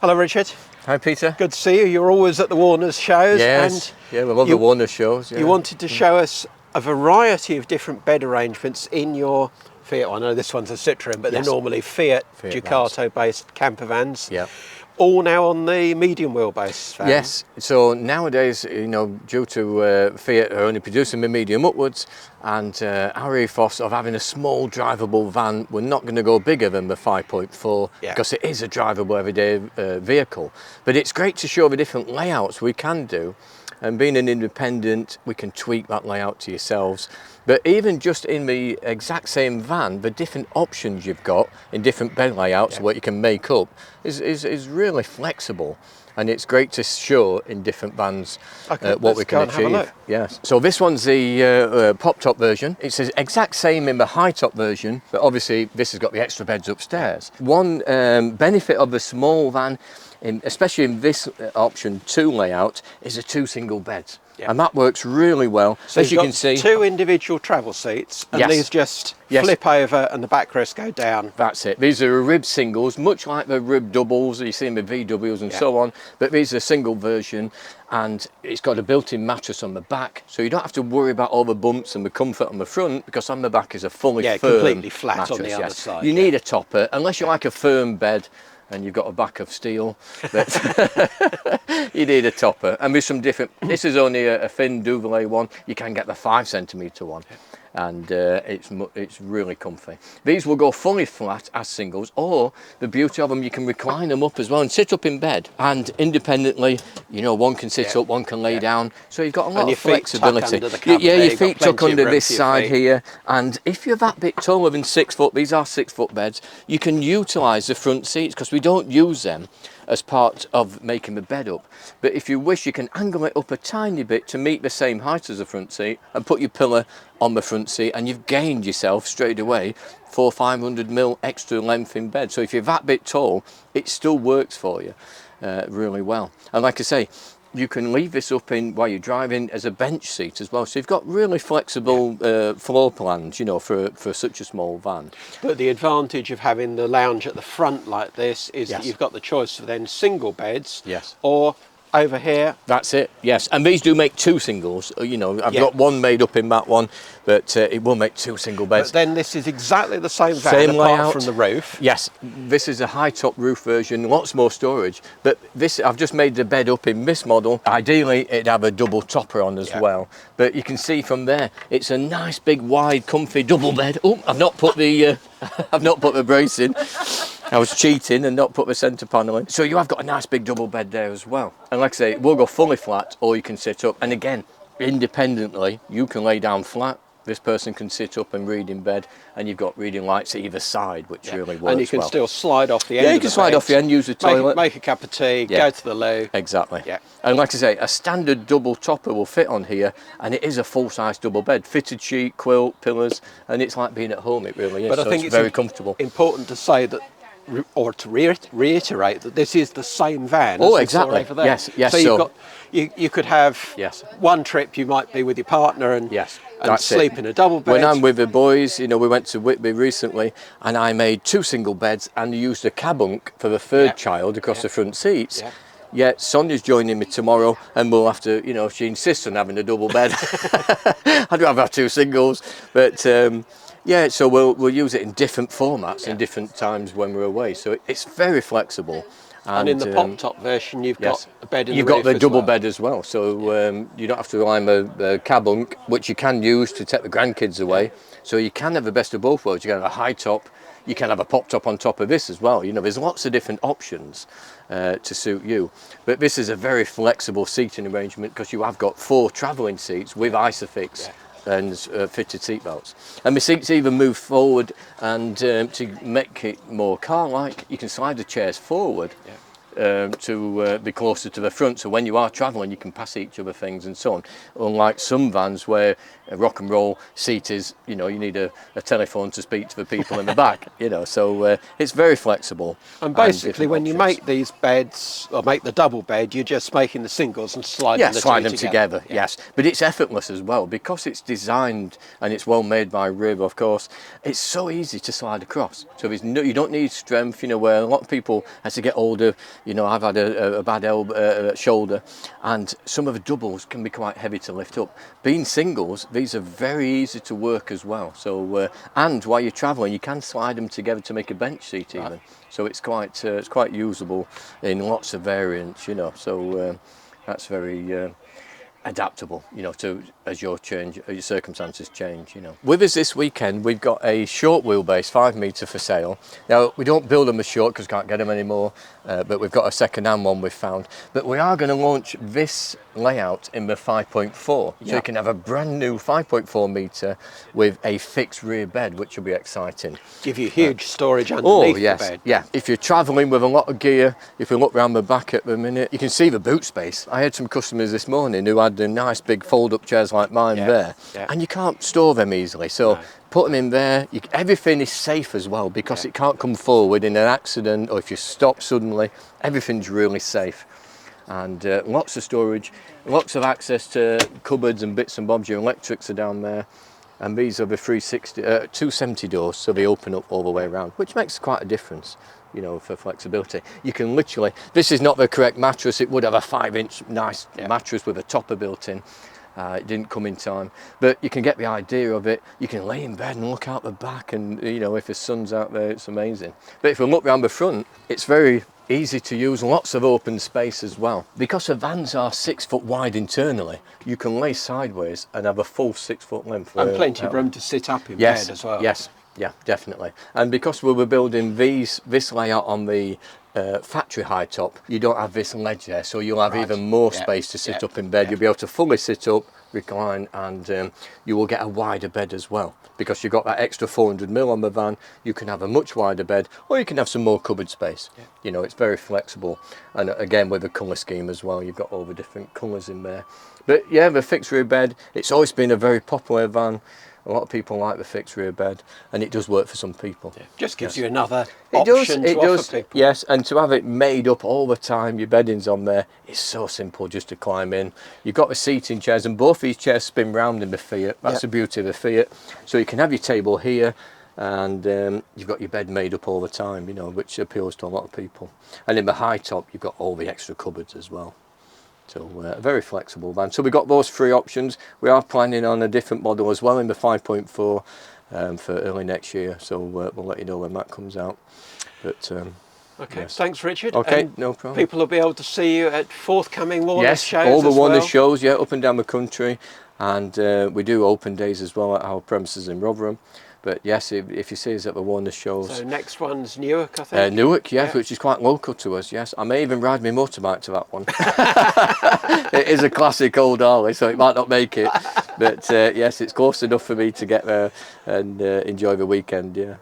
Hello, Richard. Hi, Peter. Good to see you. You're always at the Warner's shows. Yes, and we love the Warner shows. Yeah. You wanted to show us a variety of different bed arrangements in your Fiat. I know this one's a Citroen, but they're normally Fiat Ducato-based camper vans. Yeah. All now on the medium wheelbase van. Yes. So nowadays, due to Fiat are only producing the medium upwards, and our ethos of having a small drivable van, we're not going to go bigger than the 5.4 because it is a drivable everyday vehicle. But it's great to show the different layouts we can do. And being an independent, we can tweak that layout to yourselves. But even just in the exact same van, the different options you've got in different bed layouts, what you can make up, is really flexible. And it's great to show in different vans what we can achieve. Yes. So this one's the pop-top version. It's the exact same in the high-top version, but obviously this has got the extra beds upstairs. One benefit of the small van, especially in this option 2 layout, is the 2 single beds. And that works really well. So as you can see, 2 individual travel seats, and these just flip over and the backrests go down. That's it. These are rib singles, much like the rib doubles you see in the VWs and so on, but these are a single version, and it's got a built-in mattress on the back, so you don't have to worry about all the bumps and the comfort on the front, because on the back is a fully firm completely flat mattress, on the other side. You need a topper, unless you like a firm bed and you've got a back of steel, but you need a topper. And with some different, this is only a thin Duvelet one. You can get the 5 centimetre one, and it's really comfy. These will go fully flat as singles, or the beauty of them, you can recline them up as well and sit up in bed, and independently, one can sit up, one can lay down, so you've got a lot of flexibility. Your feet tuck under this side here, and if you're that bit taller than 6 foot, these are 6 foot beds, you can utilise the front seats, because we don't use them as part of making the bed up. But if you wish, you can angle it up a tiny bit to meet the same height as the front seat and put your pillow on the front seat, and you've gained yourself straight away 400-500mm extra length in bed. So if you're that bit tall, it still works for you really well. And like I say, you can leave this up in while you're driving as a bench seat as well. So you've got really flexible floor plans, for such a small van. But the advantage of having the lounge at the front like this is that you've got the choice for then single beds, or over here. That's it, yes. And these do make 2 singles. I've got one made up in that one, but it will make 2 single beds. But then this is exactly the same van, apart from the roof. Yes, this is a high top roof version, lots more storage. But this, I've just made the bed up in this model. Ideally, it'd have a double topper on as well. But you can see from there, it's a nice big wide comfy double bed. Oh, I've not put the I've not put the brace in. I was cheating and not put the centre panel in. So you have got a nice big double bed there as well. And like I say, it will go fully flat, or you can sit up. And again, independently, you can lay down flat. This person can sit up and read in bed, and you've got reading lights either side, which really works. And you can still slide off the end. Yeah, you can slide off the end, use the toilet. Make a cup of tea, go to the loo. Exactly. Yeah. And like I say, a standard double topper will fit on here, and it is a full-size double bed. Fitted sheet, quilt, pillars, and it's like being at home, it really is. But I think it's very comfortable. Important to say that, or to reiterate that this is the same van. Oh, exactly. Over there. Yes. So you've got, you could have one trip. You might be with your partner and sleep in a double bed. When I'm with the boys, we went to Whitby recently, and I made 2 single beds and used a cab bunk for the 3rd child across the front seats. Yeah, Sonia's joining me tomorrow, and we'll have to, if she insists on having a double bed, I'd rather have 2 singles, but. Yeah, so we'll use it in different formats in different times when we're away. So it's very flexible. And in the pop-top version, you've got a bed in the roof. You've got the double bed as well. So you don't have to rely on the cab bunk, which you can use to take the grandkids away. So you can have the best of both worlds. You can have a high top. You can have a pop-top on top of this as well. There's lots of different options to suit you. But this is a very flexible seating arrangement, because you have got 4 travelling seats with Isofix. And fitted seat belts, and the seats even move forward, and to make it more car-like, you can slide the chairs forward to be closer to the front, so when you are travelling you can pass each other things and so on, unlike some vans where a rock and roll seat is, you need a telephone to speak to the people in the back, so it's very flexible. And basically when you make these beds, or make the double bed, you're just making the singles and sliding them together. Yes, but it's effortless as well, because it's designed and it's well made by Rib, of course. It's so easy to slide across, so you don't need strength, where a lot of people, as they get older, You know, I've had a bad shoulder, and some of the doubles can be quite heavy to lift up. Being singles, these are very easy to work as well. So, and while you're travelling, you can slide them together to make a bench seat even. So it's quite usable in lots of variants, you know. So that's very adaptable, you know, to as your circumstances change, you know. With us this weekend, we've got a short wheelbase 5 metre for sale. Now, we don't build them as short because can't get them anymore, but we've got a second-hand one we've found. But we are going to launch this layout in the 5.4, so you can have a brand new 5.4 metre with a fixed rear bed, which will be exciting. Give you huge storage underneath the bed. Yeah, if you're travelling with a lot of gear, if you look around the back at the minute, you can see the boot space. I had some customers this morning who had the nice big fold-up chairs like mine there, and you can't store them easily. So put them in there. Everything is safe as well because it can't come forward in an accident, or if you stop suddenly, everything's really safe. And lots of storage, lots of access to cupboards and bits and bobs. Your electrics are down there, and these are the 270 doors, so they open up all the way around, which makes quite a difference, you know, for flexibility. You can literally, this is not the correct mattress. It would have a 5-inch nice mattress with a topper built in. It didn't come in time, but you can get the idea of it. You can lay in bed and look out the back, and you know, if the sun's out there, it's amazing. But if you look around the front, it's very easy to use, lots of open space as well. Because the vans are 6 foot wide internally, you can lay sideways and have a full 6 foot length. And plenty of room to sit up in bed as well. Yes, yeah, definitely. And because we were building this layout on the factory high top, you don't have this ledge there, so you'll have even more space to sit up in bed. You'll be able to fully sit up, recline, and you will get a wider bed as well. Because you've got that extra 400mm on the van, you can have a much wider bed, or you can have some more cupboard space. You know, it's very flexible. And again, with the colour scheme as well, you've got all the different colours in there. But yeah, the fixed rear bed, it's always been a very popular van. A lot of people like the fixed rear bed, and it does work for some people. Just gives you another option to offer people. Yes, and to have it made up all the time, your bedding's on there, it's so simple just to climb in. You've got the seating chairs, and both these chairs spin round in the Fiat. That's the beauty of the Fiat. So you can have your table here, and you've got your bed made up all the time, you know, which appeals to a lot of people. And in the high top, you've got all the extra cupboards as well. So a very flexible van. So we've got those 3 options. We are planning on a different model as well in the 5.4 for early next year. So we'll let you know when that comes out. But okay, thanks Richard. Okay, and no problem. People will be able to see you at forthcoming Warner shows. Yes, all the Warner well. shows, up and down the country. And we do open days as well at our premises in Rotherham. But yes, if you see us at the Warner shows. So next one's Newark, I think? Newark, yes, which is quite local to us, yes. I may even ride my motorbike to that one. It is a classic old Harley, so it might not make it. But yes, it's close enough for me to get there and enjoy the weekend, yeah.